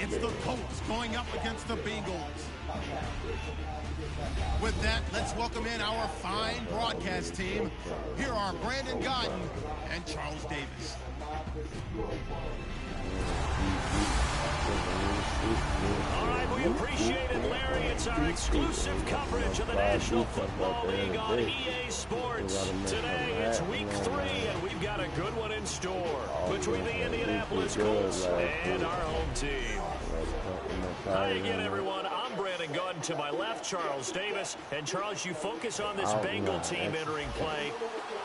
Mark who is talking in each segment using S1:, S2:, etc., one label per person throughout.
S1: It's the Colts going up against the Bengals. With that, let's welcome in our fine broadcast team. Here are Brandon Godden and Charles Davis.
S2: All right, we appreciate it, Larry. It's our exclusive coverage of the National Football League on EA Sports. Today, it's Week 3, and we've got a good one in store between the Indianapolis Colts and our home team. Hi again, everyone. I'm Brandon Godden. To my left, Charles Davis. And, Charles, you focus on this Bengal team entering play.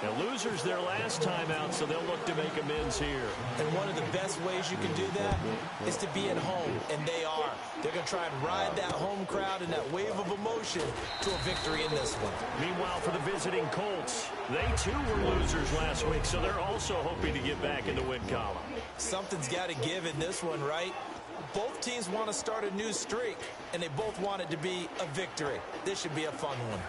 S2: And losers their last time out, so they'll look to make amends here.
S3: And one of the best ways you can do that is to be at home, and they are. They're going to try and ride that home crowd and that wave of emotion to a victory in this one.
S2: Meanwhile, for the visiting Colts, they too were losers last week, so they're also hoping to get back in the win column.
S3: Something's got to give in this one, right? Both teams want to start a new streak, and they both want it to be a victory. This should be a fun one.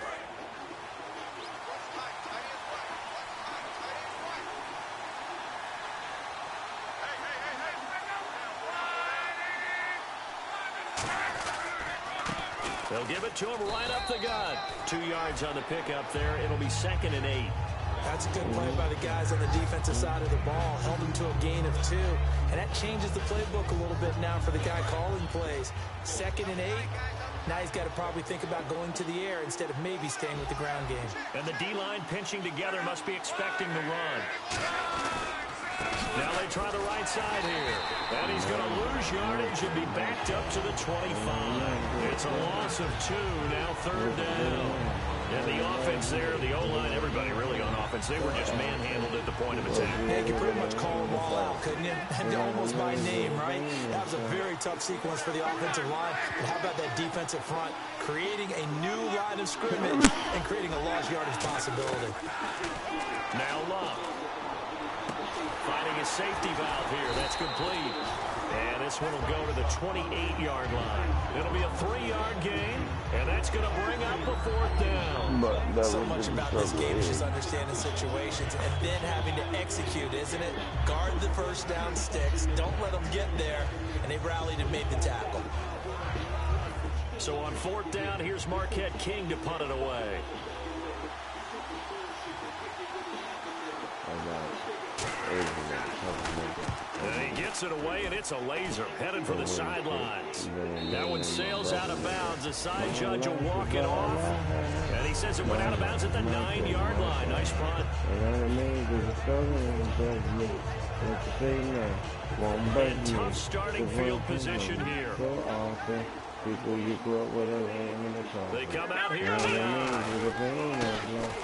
S2: They'll give it to him right up the gut. 2 yards on the pickup there. It'll be 2nd and 8.
S3: That's a good play by the guys on the defensive side of the ball. Held them to a gain of 2. And that changes the playbook a little bit now for the guy calling plays. 2nd and 8. Now he's got to probably think about going to the air instead of maybe staying with the ground game.
S2: And the D-line pinching together must be expecting the run. Now they try the right side here. And he's going to lose yardage and be backed up to the 25. It's a loss of 2, now 3rd down. And the offense there, the O-line, everybody really on offense, they were just manhandled at the point of attack.
S3: Yeah, you could pretty much call them all out, couldn't you? And almost by name, right? That was a very tough sequence for the offensive line. But how about that defensive front? Creating a new line of scrimmage and creating a lost yardage possibility.
S2: Now Love. Finding a safety valve here. That's complete. And this one will go to the 28-yard line. It'll be a 3-yard gain, and that's going to bring up a 4th down.
S3: So much about this game is just understanding situations and then having to execute, isn't it? Guard the first down sticks. Don't let them get there. And they rallied and made the tackle.
S2: So on 4th down, here's Marquette King to punt it away. And he gets it away, and it's a laser headed for the sidelines. That one sails out of bounds. The side judge will walk it off. And he says it went out of bounds at the 9-yard line. Nice punt. And tough starting field position here. They come out here.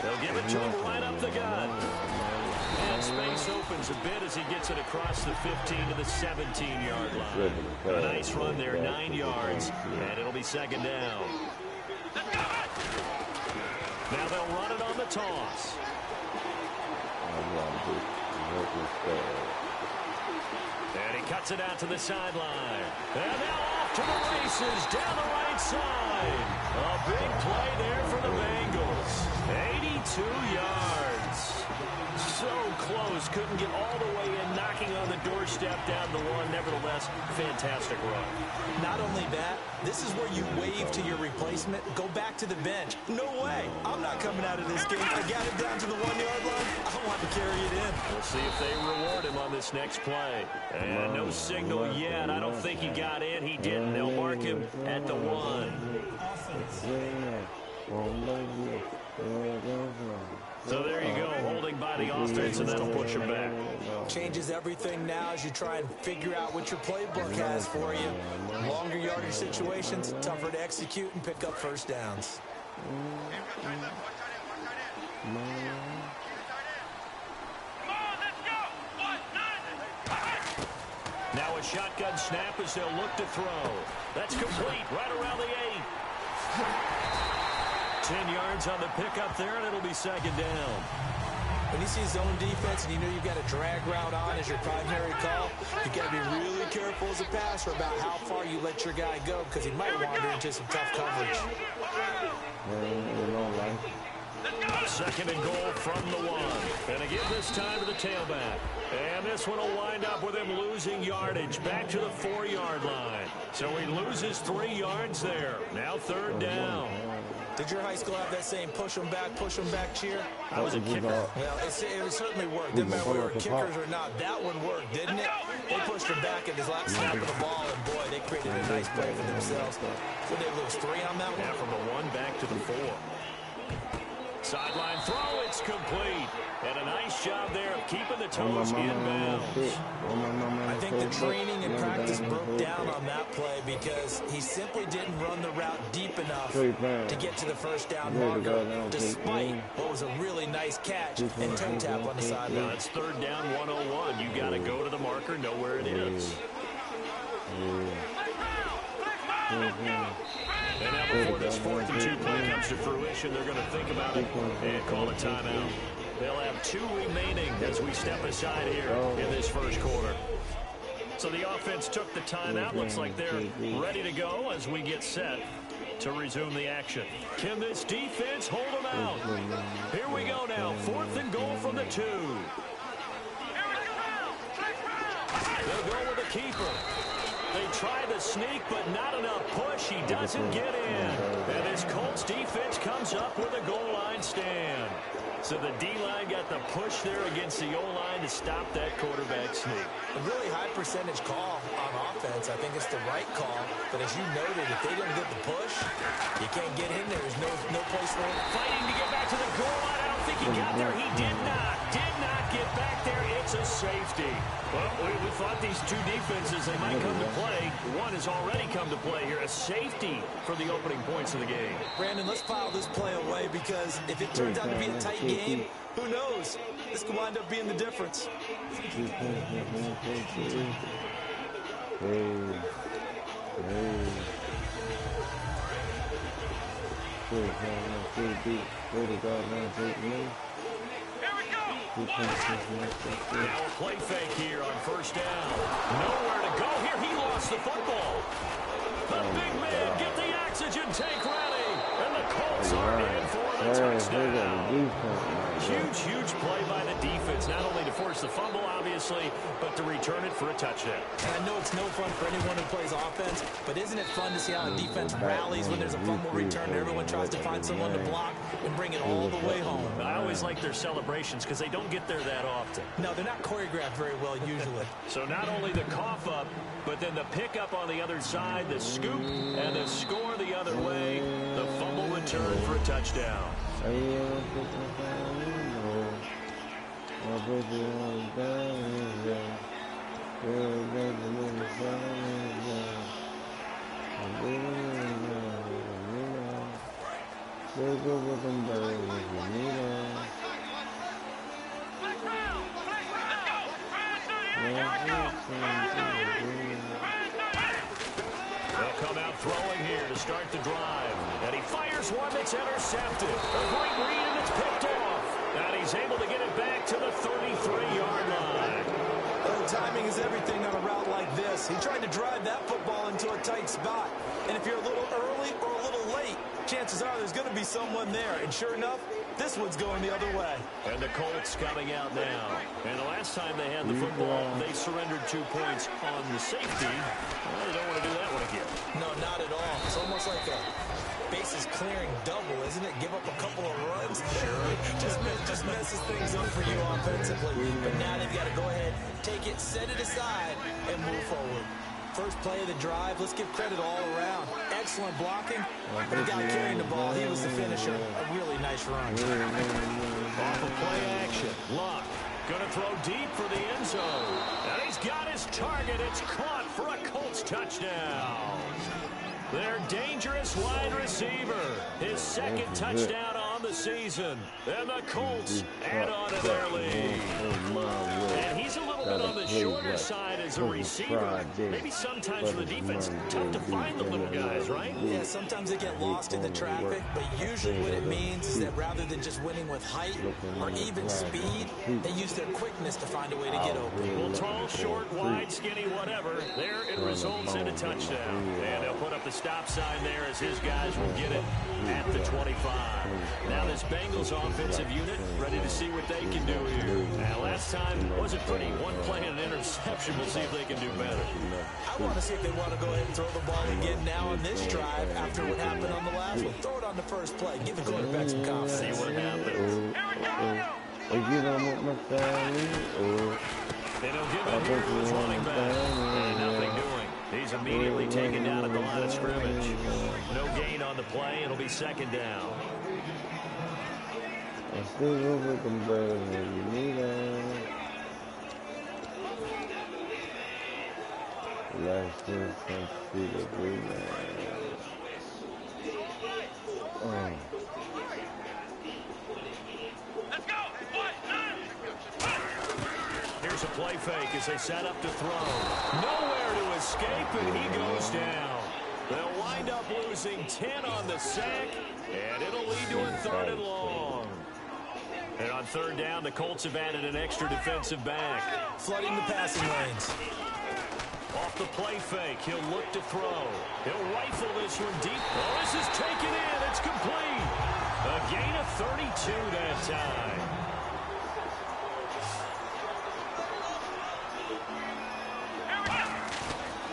S2: They'll give it to him right up the gut. And space opens a bit as he gets it across the 15 to the 17-yard line. A nice run there, 9 yards, and it'll be 2nd down. Now they'll run it on the toss. And he cuts it out to the sideline. And now off to the races down the right side. A big play there for the Bengals. 82 yards. So close, couldn't get all the way in, knocking on the doorstep down the 1. Nevertheless, fantastic run.
S3: Not only that, this is where you wave to your replacement, go back to the bench. No way, I'm not coming out of this game. I got it down to the 1-yard line. I want to carry it in.
S2: We'll see if they reward him on this next play. And no signal yet. I don't think he got in. He didn't. They'll mark him at the 1. So there you go, holding by the offense, and that'll push him back.
S3: Changes everything now as you try and figure out what your playbook has for you. Longer yardage situations, tougher to execute and pick up first downs.
S2: Now a shotgun snap as they'll look to throw. That's complete, right around the 8. 10 yards on the pickup there, and it'll be 2nd down.
S3: When you see zone defense and you know you've got a drag route on as your primary call, you've got to be really careful as a passer about how far you let your guy go because he might wander into some tough coverage.
S2: Second and goal from the one. And again this time to the tailback. And this one will wind up with him losing yardage back to the 4-yard line. So he loses 3 yards there. Now third down.
S3: Did your high school have that saying, push them back cheer?
S2: I was a kicker.
S3: Well, it certainly worked. Didn't matter whether we were kickers or not. That one worked, didn't it? They pushed him back at his last snap of the ball, and boy, they created a nice play for themselves. Would they lose 3 on that one?
S2: Yeah, from the 1 back to the 4. Sideline throw, it's complete. And a nice job there of keeping the toes in bounds.
S3: I think the training and practice broke down on that play because he simply didn't run the route deep enough to get to the first down marker, despite what was a really nice catch and toe tap on the sideline.
S2: It's third down 101. You got to go to the marker, know where it is. And now before this 4th and 2 play comes to fruition, they're going to think about it and call a timeout. They'll have 2 remaining as we step aside here in this first quarter. So the offense took the timeout. Looks like they're ready to go as we get set to resume the action. Can this defense hold them out? Here we go now. 4th and goal from the 2. They'll go with the keeper. They try the sneak, but not enough push. He doesn't get in. And his Colts defense comes up with a goal line stand. So the D-line got the push there against the O-line to stop that quarterback sneak.
S3: A really high percentage call on offense. I think it's the right call. But as you noted, if they didn't get the push, you can't get in there. There's no place for him.
S2: Fighting to get back to the goal line. I don't think he got there. He did not get back there. It's a safety. Well, we thought these 2 defenses, they might come to play. One has already come to play here. A safety for the opening points of the game.
S3: Brandon, let's file this play away because if it turns out to be a tight game, who knows? This could wind up being the difference.
S2: Now a play fake here on first down. Nowhere to go here. He lost the football. The big man get the oxygen tank ready. And the Colts are in for the touchdown. Huge play by the defense. Not only to force the fumble, obviously, but to return it for a touchdown.
S3: And I know it's no fun for anyone who plays offense, but isn't it fun to see how a defense rallies when there's a fumble return and everyone tries to find someone to block and bring it all the way home?
S2: I always like their celebrations because they don't get there that often.
S3: No, they're not choreographed very well usually.
S2: So not only the cough up, but then the pickup on the other side, the scoop, and the score the other way. The fumble return for a touchdown. They'll come out throwing here to start the drive. And he fires one that's intercepted. A great read and it's picked off. And he's able to get it back to the 33-yard line.
S3: Well, timing is everything on a route like this. He tried to drive that football into a tight spot. And if you're a little early or a little late, chances are there's going to be someone there. And sure enough, this one's going the other way.
S2: And the Colts coming out now. And the last time they had the football, they surrendered 2 points on the safety. Well, they don't want to do that one again.
S3: No, not at all. It's almost like a bases clearing double, isn't it? Give up a couple of runs. Sure. Just messes things up for you offensively. But now they've got to go ahead, take it, set it aside, and move forward. First play of the drive, let's give credit all around. Excellent blocking. But the guy carrying the ball, he was the finisher. A really nice run.
S2: Off of play action. Luck. Going to throw deep for the end zone. And he's got his target. It's caught for a Colts touchdown. Their dangerous wide receiver. His second touchdown on the season. And the Colts add on to their lead. And he's a little bit on the shorter side as a receiver, maybe sometimes for the defense, tough to find the little guys, right?
S3: Yeah, sometimes they get lost in the traffic, but usually what it means is that rather than just winning with height or even speed, they use their quickness to find a way to get open.
S2: Well, tall, short, wide, skinny, whatever, there it results in a touchdown. And they'll put up the stop sign there as his guys will get it at the 25. Now this Bengals offensive unit ready to see what they can do here. Now last time wasn't pretty. One play and an interception. We'll see if they can do better.
S3: I want to see if they want to go ahead and throw the ball again now on this drive after what happened on the last one. Throw it on the first play. Give the quarterback some confidence.
S2: See what happens.
S4: And he'll
S2: give it here to his running back. And nothing doing. He's immediately taken down at the line of scrimmage. No gain on the play. It'll be second down.
S4: I still go with them better than you need last year, some see the green
S2: Here's a play fake as they set up to throw. Nowhere to escape, and he goes down. They'll wind up losing 10 on the sack, and it'll lead to a 3rd and long. And on 3rd down, the Colts have added an extra defensive back.
S3: Flooding the passing lanes.
S2: Off the play fake, he'll look to throw. He'll rifle this one deep. Oh, this is taken in. It's complete. A gain of 32 that time.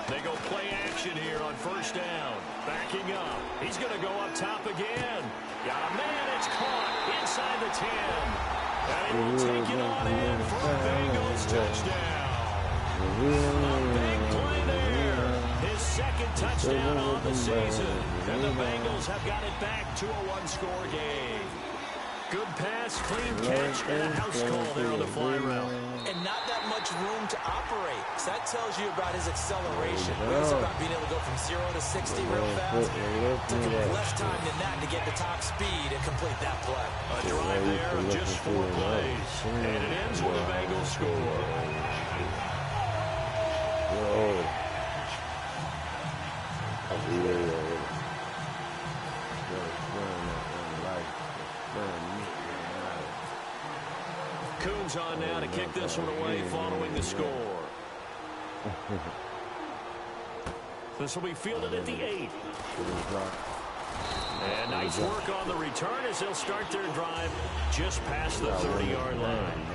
S2: They go play action here on 1st down. Backing up. He's going to go up top again. Got a man. It's caught inside the 10. And he will take it on in for a Bengals touchdown. A big play there. His 2nd touchdown on the season. And the Bengals have got it back to a 1-score game. Good pass, clean catch, and a house call there on the fly route.
S3: And not that much room to operate. So that tells you about his acceleration. It's about being able to go from 0 to 60 real fast. Took him less time than that to get the top speed and complete that play.
S2: A drive there of just 4 plays. And it ends with a Bengals score. Coons on now to kick this one away following the score. This will be fielded at the 8. And nice work on the return as they'll start their drive just past the 30-yard line.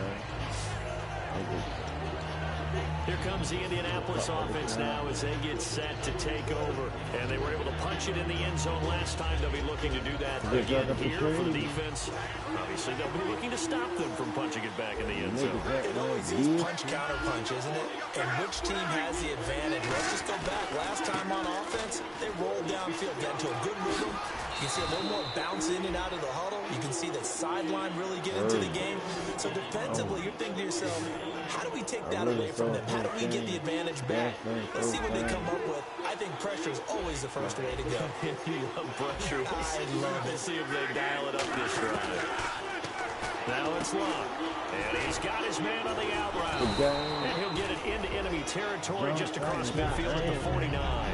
S2: Here comes the Indianapolis offense now as they get set to take over. And they were able to punch it in the end zone last time. They'll be looking to do that again here for the defense. Obviously, they'll be looking to stop them from punching it back in the end zone.
S3: It always is punch-counter-punch, isn't it? And which team has the advantage? Let's just go back. Last time on offense, they rolled downfield, got into a good rhythm. You can see a little more bounce in and out of the huddle. You can see that sideline really get into the game. So defensively, you're thinking to yourself, how do we take that away from them? How do we get the advantage back? Let's see what they come up with. I think pressure is always the first way to go.
S2: You love pressure.
S3: I love it.
S2: We'll see if they dial it up this drive. Now it's Love. And he's got his man on the out route. And he'll get it into enemy territory just across midfield at the 49.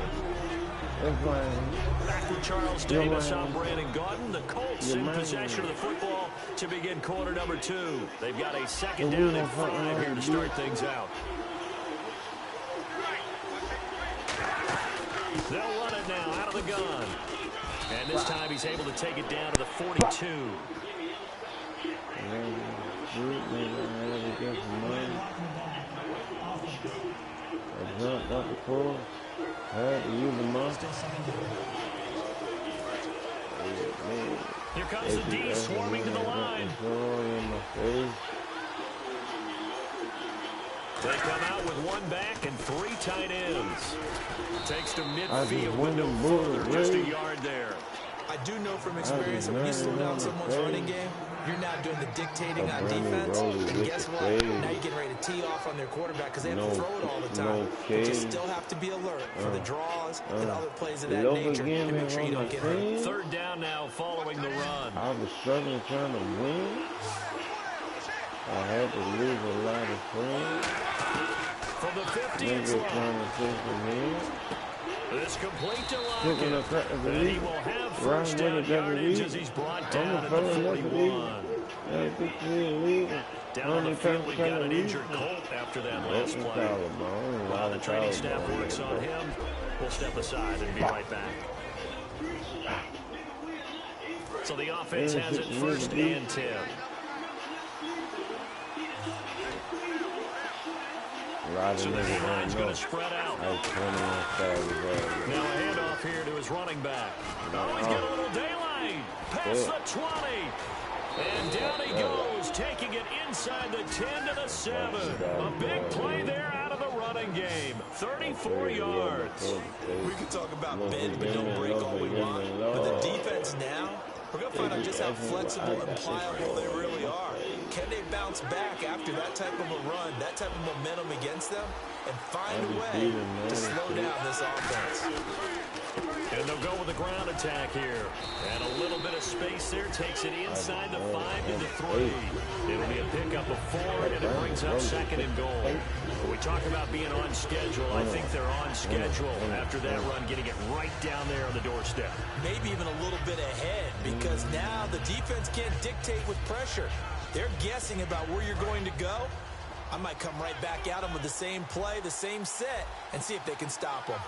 S2: Back with Charles Davis on Brandon Gaudin. The Colts in possession of the football to begin quarter number 2. They've got a 2nd down and 5 here to start things out. They'll run it now out of the gun. And this time he's able to take it down to the 42. Here comes the D swarming to the line. They come out with 1 back and 3 tight ends. Takes to midfield with no further, just a yard there.
S3: I do know from experience that when you slow down someone's running game, you're now doing the dictating on defense. And guess what? Now you're getting ready to tee off on their quarterback because they have to throw it all the time. But you still have to be alert for the draws and other plays of that nature to make sure you don't get hurt.
S2: 3rd down now following the run.
S4: I was struggling trying to win. I had to lose a lot of friends.
S2: from the 50th line. This complete to Lockett, and he will have first down yardage as he's brought down at the 41. Down on the field, we've got an injured Colt after that last play. While the training staff works on him, we'll step aside and be right back. So the offense has it first and 10. So this line's going to spread out. Now a handoff here to his running back. Oh, he's got a little daylight. Past the 20. And down he goes, taking it inside the 10 to the 7. A big play there out of the running game. 34 yards.
S3: We can talk about bend but don't break all we want. But the defense now, we're going to find out just how flexible and pliable they really are. Can they bounce back after that type of a run, that type of momentum against them, and find a way to slow down this offense?
S2: And they'll go with the ground attack here. And a little bit of space there takes it inside the 5 to the 3. It'll be a pickup of 4, and it brings up second and goal. When we talk about being on schedule, I think they're on schedule after that run, getting it right down there on the doorstep.
S3: Maybe even a little bit ahead, because now the defense can't dictate with pressure. They're guessing about where you're going to go. I might come right back at them with the same play, the same set, and see if they can stop them.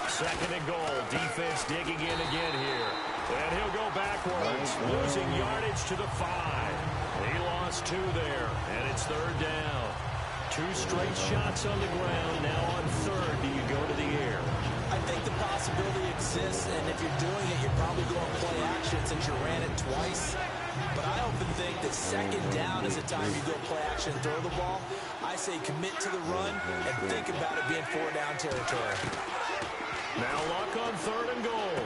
S2: Second and goal. Defense digging in again here. And he'll go backwards, losing yardage to the 5. He lost 2 there, and it's third down. 2 straight shots on the ground. Now on third, do you go to the air?
S3: I think the possibility exists, and if you're doing it, you're probably going to play action since you ran it twice. But I often think that second down is the time you go play action and throw the ball. I say commit to the run and think about it being 4-down territory.
S2: Now Luck on third and goal.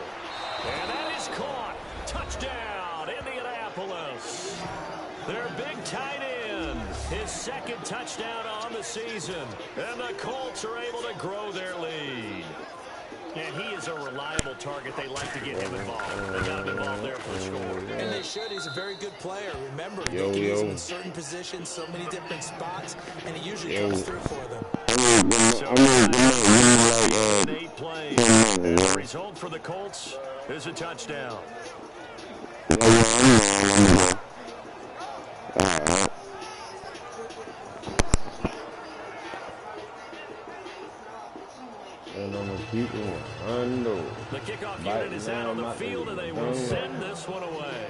S2: And that is caught. Touchdown, Indianapolis. Their big tight end. His second touchdown on the season. And the Colts are able to grow their lead. And he is a reliable target. They like to get him involved. They got him involved there for a score.
S3: And they should. He's a very good player. Remember, they can use him in certain positions, so many different spots, and he usually comes through for them.
S2: So 8 plays. And the result for the Colts is a touchdown.
S4: And I'm going to keep it under.
S2: The kickoff unit is out on the field, and they will send this one away.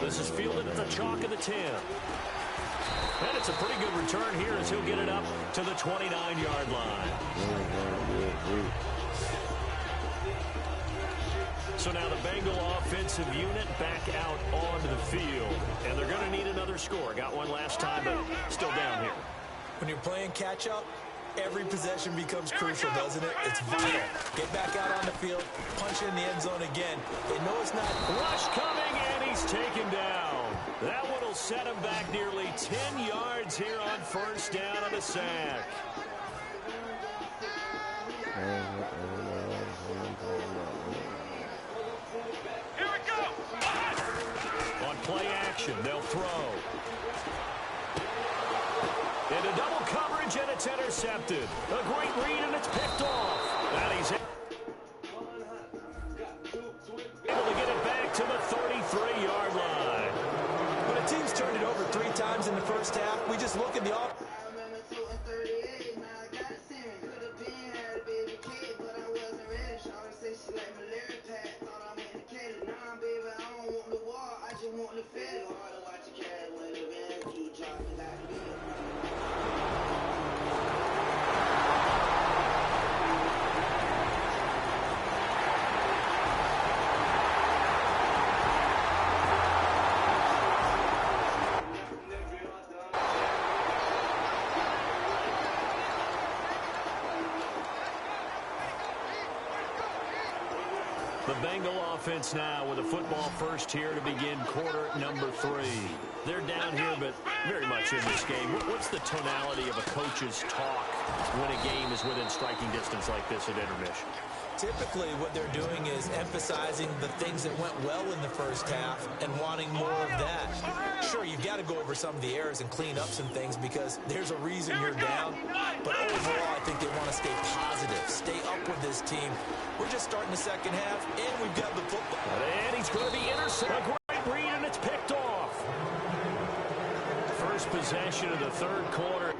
S2: This is fielded at the chalk of the 10. And it's a pretty good return here as he'll get it up to the 29-yard line. So now the Bengal offensive unit back out onto the field. And they're going to need another score. Got one last time, but still down here.
S3: When you're playing catch-up, every possession becomes crucial, doesn't it? It's vital. Get back out on the field, punch it in the end zone again. They know it's not.
S2: Rush coming, and he's taken down. That one will set him back nearly 10 yards here on first down on a sack.
S1: Here we go.
S2: On play action, they'll throw. Into double coverage, and it's intercepted. A great read, and it's picked off. And he's able to get it back to the 33-yard line.
S3: When a team's turned it over 3 times in the first half, we just look at the offense.
S2: The Bengal offense now with a football first here to begin quarter number 3. They're down here, but very much in this game. What's the tonality of a coach's talk when a game is within striking distance like this at intermission?
S3: typically what they're doing is emphasizing the things that went well in the first half and wanting more of that. Sure, you've got to go over some of the errors and clean up some things because there's a reason you're down. But overall, I think they want to stay positive, stay up with this team. We're just starting the second half, and we've got the football.
S2: And he's going to be intercepted. A great read, and it's picked off. First possession of the third quarter.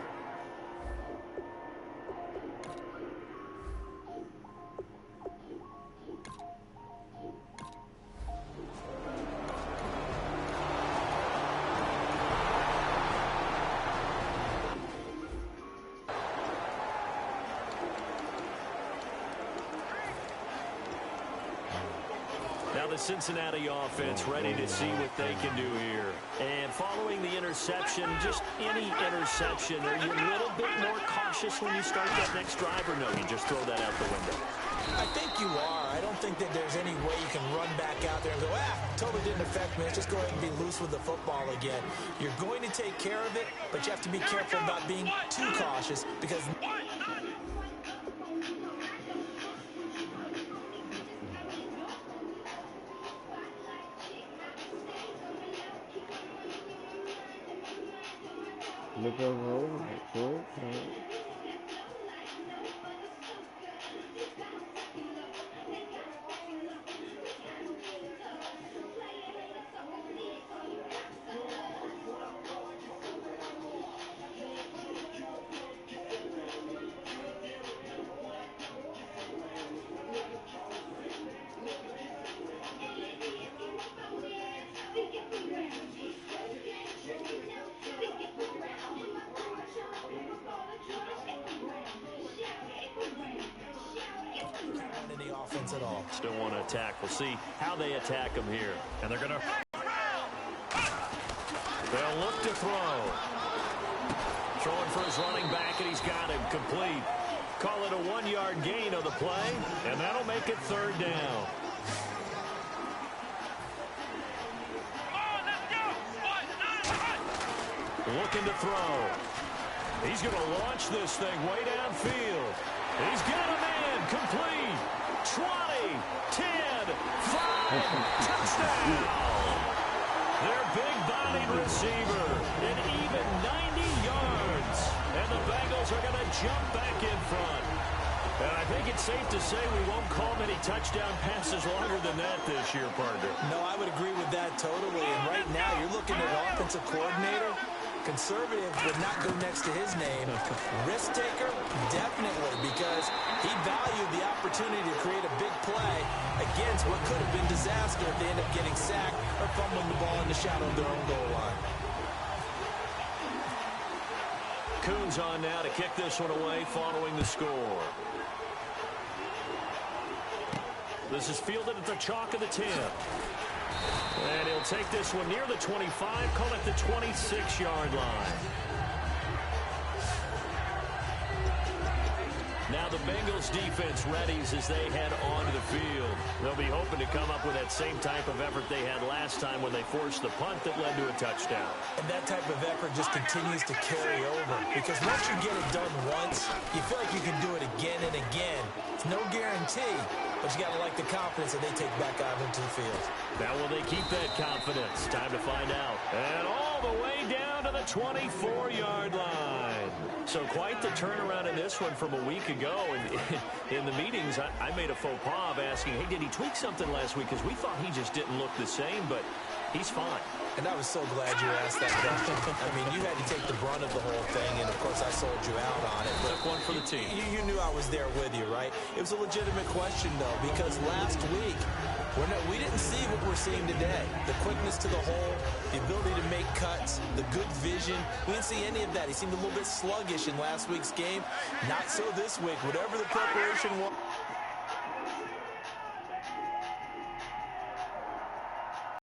S2: Now the Cincinnati offense ready to see what they can do here. And following the interception, just any interception, are you a little bit more cautious when you start that next drive, or no, you just throw that out the window?
S3: I think you are. I don't think that there's any way you can run back out there and go, totally didn't affect me. Let's just go ahead and be loose with the football again. You're going to take care of it, but you have to be careful about being too cautious because...
S4: Look over.
S3: At all.
S2: Still want to attack. We'll see how they attack them here. And they're going to... They'll look to throw. Throwing for his running back, and he's got him complete. Call it a 1-yard gain on the play, and that'll make it third down. Looking to throw. He's going to launch this thing way downfield. He's got a man complete. 20, 10, 5, touchdown! Their big-bodied receiver, an even 90 yards. And the Bengals are going to jump back in front. And I think it's safe to say we won't call many touchdown passes longer than that this year, partner.
S3: No, I would agree with that totally. And right now, you're looking at offensive coordinator. Conservative would not go next to his name. Risk taker, definitely, because he valued the opportunity to create a big play against what could have been disaster if they end up getting sacked or fumbling the ball in the shadow of their own goal line.
S2: Coons on now to kick this one away following the score. This is fielded at the chalk of the 10. And he'll take this one near the 25, call it the 26-yard line. Now the Bengals defense readies as they head onto the field. They'll be hoping to come up with that same type of effort they had last time when they forced the punt that led to a touchdown.
S3: And that type of effort just continues to carry over because once you get it done once, you feel like you can do it again and again. It's no guarantee, but you got to like the confidence that they take back out into the field.
S2: Now will they keep that confidence? Time to find out. And all the way down to the 24-yard line. So quite the turnaround in this one from a week ago. And in the meetings, I made a faux pas of asking, hey, did he tweak something last week? Because we thought he just didn't look the same, but he's fine.
S3: And I was so glad you asked that question. I mean, you had to take the brunt of the whole thing, and, of course, I sold you out on it.
S2: Took one for the team.
S3: You knew I was there with you, right? It was a legitimate question, though, because last week, we didn't see what we're seeing today. The quickness to the hole, the ability to make cuts, the good vision. We didn't see any of that. He seemed a little bit sluggish in last week's game. Not so this week. Whatever the preparation was.